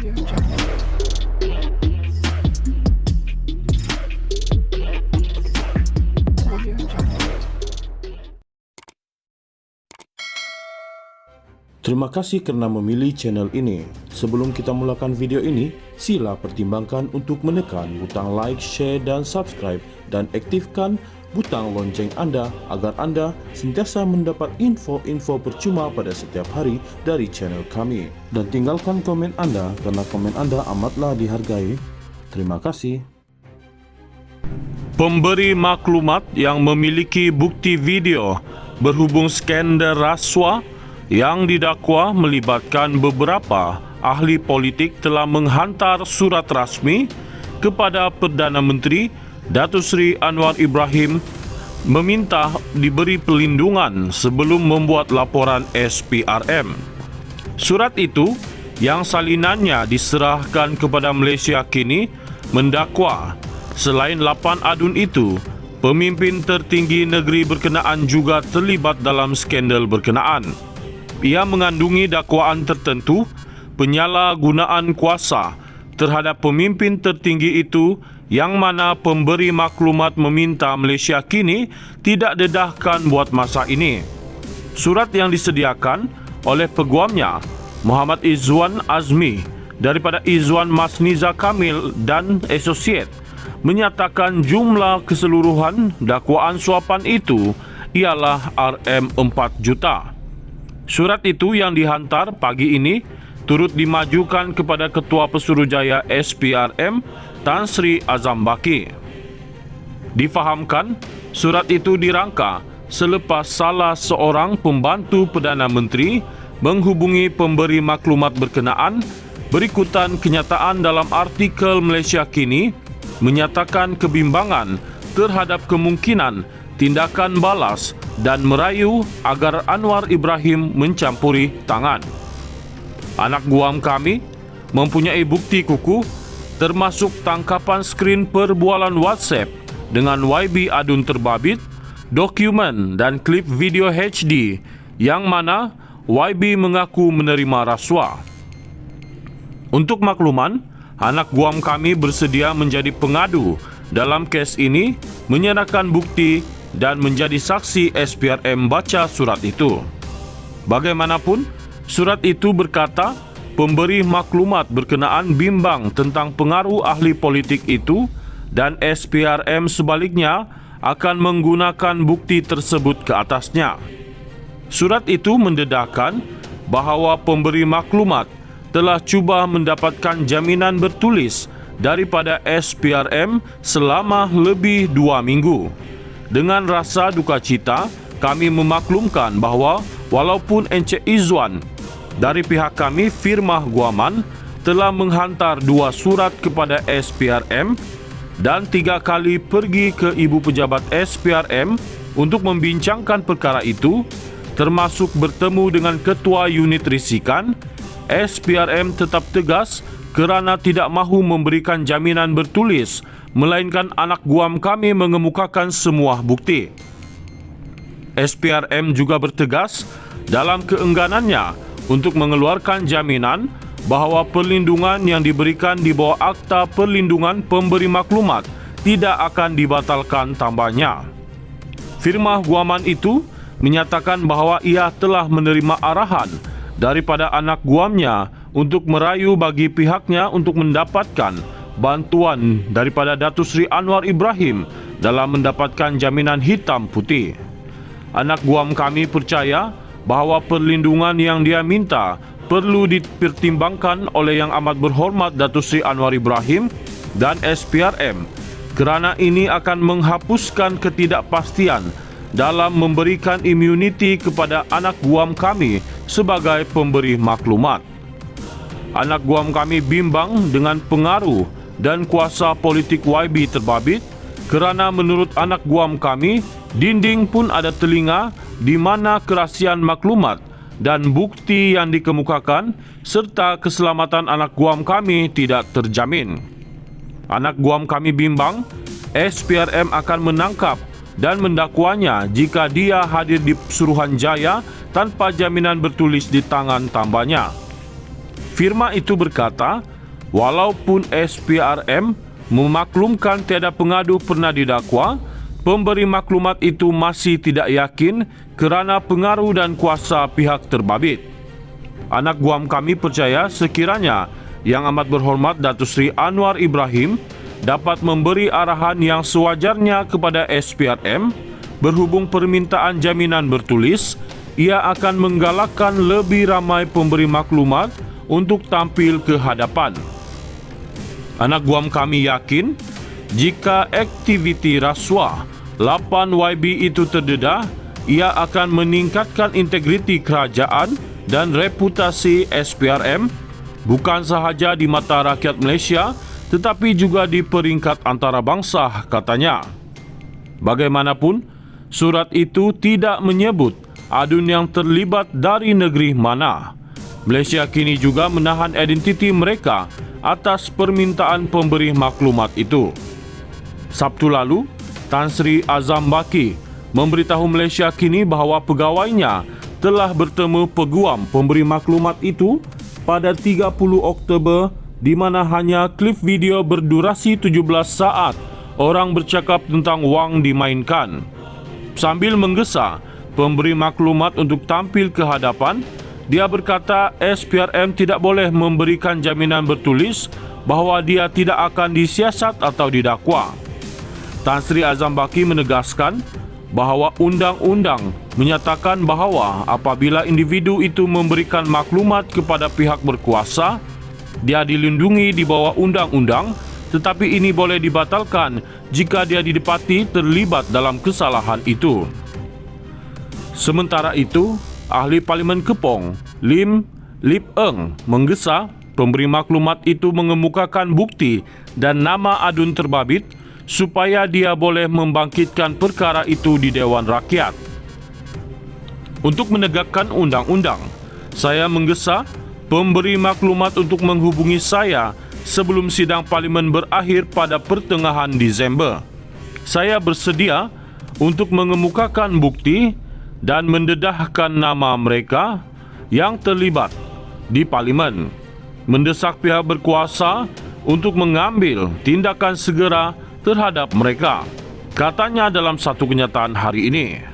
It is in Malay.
Terima kasih kerana memilih channel ini. Sebelum kita mulakan video ini, sila pertimbangkan untuk menekan butang like, share dan subscribe dan aktifkan butang lonceng anda agar anda sentiasa mendapat info-info percuma pada setiap hari dari channel kami. Dan tinggalkan komen anda kerana komen anda amatlah dihargai. Terima kasih. Pemberi maklumat yang memiliki bukti video berhubung skandal rasuah yang didakwa melibatkan beberapa ahli politik telah menghantar surat rasmi kepada Perdana Menteri Datuk Seri Anwar Ibrahim meminta diberi perlindungan sebelum membuat laporan SPRM. Surat itu yang salinannya diserahkan kepada Malaysia Kini mendakwa selain 8 adun itu, pemimpin tertinggi negeri berkenaan juga terlibat dalam skandal berkenaan. Ia mengandungi dakwaan tertentu penyalahgunaan kuasa terhadap pemimpin tertinggi itu yang mana pemberi maklumat meminta Malaysia Kini tidak dedahkan buat masa ini. Surat yang disediakan oleh peguamnya Muhammad Izzuan Azmi daripada Izzuan Masniza Kamil dan Associate menyatakan jumlah keseluruhan dakwaan suapan itu ialah RM4 juta. Surat itu yang dihantar pagi ini turut dimajukan kepada Ketua Pesuruhjaya SPRM Tan Sri Azam Baki. Difahamkan, surat itu dirangka selepas salah seorang pembantu Perdana Menteri menghubungi pemberi maklumat berkenaan berikutan kenyataan dalam artikel Malaysia Kini menyatakan kebimbangan terhadap kemungkinan tindakan balas dan merayu agar Anwar Ibrahim mencampuri tangan. Anak guam kami mempunyai bukti kukuh termasuk tangkapan skrin perbualan WhatsApp dengan YB adun terbabit, dokumen dan klip video HD yang mana YB mengaku menerima rasuah. Untuk makluman, anak guam kami bersedia menjadi pengadu dalam kes ini, menyerahkan bukti dan menjadi saksi SPRM baca surat itu. Bagaimanapun, surat itu berkata pemberi maklumat berkenaan bimbang tentang pengaruh ahli politik itu dan SPRM sebaliknya akan menggunakan bukti tersebut ke atasnya. Surat itu mendedahkan bahawa pemberi maklumat telah cuba mendapatkan jaminan bertulis daripada SPRM selama lebih 2 minggu. Dengan rasa duka cita, kami memaklumkan bahawa walaupun Encik Izzuan dari pihak kami firmah guaman telah menghantar 2 surat kepada SPRM dan 3 kali pergi ke Ibu Pejabat SPRM untuk membincangkan perkara itu, termasuk bertemu dengan Ketua Unit Risikan, SPRM tetap tegas kerana tidak mahu memberikan jaminan bertulis, melainkan anak guam kami mengemukakan semua bukti. SPRM juga bertegas dalam keengganannya untuk mengeluarkan jaminan bahawa perlindungan yang diberikan di bawah Akta Perlindungan Pemberi Maklumat tidak akan dibatalkan tambahnya. Firmah guaman itu menyatakan bahawa ia telah menerima arahan daripada anak guamnya untuk merayu bagi pihaknya untuk mendapatkan bantuan daripada Datuk Seri Anwar Ibrahim dalam mendapatkan jaminan hitam putih. Anak guam kami percaya bahawa perlindungan yang dia minta perlu dipertimbangkan oleh Yang Amat Berhormat Datuk Seri Anwar Ibrahim dan SPRM kerana ini akan menghapuskan ketidakpastian dalam memberikan imuniti kepada anak guam kami sebagai pemberi maklumat. Anak guam kami bimbang dengan pengaruh dan kuasa politik YB terbabit kerana menurut anak guam kami, dinding pun ada telinga di mana kerahsiaan maklumat dan bukti yang dikemukakan serta keselamatan anak guam kami tidak terjamin. Anak guam kami bimbang SPRM akan menangkap dan mendakwanya jika dia hadir di Suruhanjaya tanpa jaminan bertulis di tangan tambahnya. Firma itu berkata, walaupun SPRM memaklumkan tiada pengadu pernah didakwa, pemberi maklumat itu masih tidak yakin kerana pengaruh dan kuasa pihak terbabit. Anak guam kami percaya sekiranya Yang Amat Berhormat Datuk Seri Anwar Ibrahim dapat memberi arahan yang sewajarnya kepada SPRM berhubung permintaan jaminan bertulis, ia akan menggalakkan lebih ramai pemberi maklumat untuk tampil ke hadapan. Anak guam kami yakin jika aktiviti rasuah 8 YB itu terdedah, ia akan meningkatkan integriti kerajaan dan reputasi SPRM bukan sahaja di mata rakyat Malaysia tetapi juga di peringkat antarabangsa, katanya. Bagaimanapun, surat itu tidak menyebut adun yang terlibat dari negeri mana. Malaysia kini juga menahan identiti mereka atas permintaan pemberi maklumat itu. Sabtu lalu, Tan Sri Azam Baki memberitahu Malaysia kini bahawa pegawainya telah bertemu peguam pemberi maklumat itu pada 30 Oktober di mana hanya klip video berdurasi 17 saat orang bercakap tentang wang dimainkan. Sambil menggesa pemberi maklumat untuk tampil ke hadapan, dia berkata SPRM tidak boleh memberikan jaminan bertulis bahawa dia tidak akan disiasat atau didakwa. Tan Sri Azam Baki menegaskan bahawa undang-undang menyatakan bahawa apabila individu itu memberikan maklumat kepada pihak berkuasa, dia dilindungi di bawah undang-undang, tetapi ini boleh dibatalkan jika dia didapati terlibat dalam kesalahan itu. Sementara itu, Ahli Parlimen Kepong, Lim Lip Eng, menggesa pemberi maklumat itu mengemukakan bukti dan nama adun terbabit supaya dia boleh membangkitkan perkara itu di Dewan Rakyat. Untuk menegakkan undang-undang, saya menggesa pemberi maklumat untuk menghubungi saya sebelum sidang parlimen berakhir pada pertengahan Disember. Saya bersedia untuk mengemukakan bukti dan mendedahkan nama mereka yang terlibat di parlimen, mendesak pihak berkuasa untuk mengambil tindakan segera terhadap mereka, katanya dalam satu kenyataan hari ini.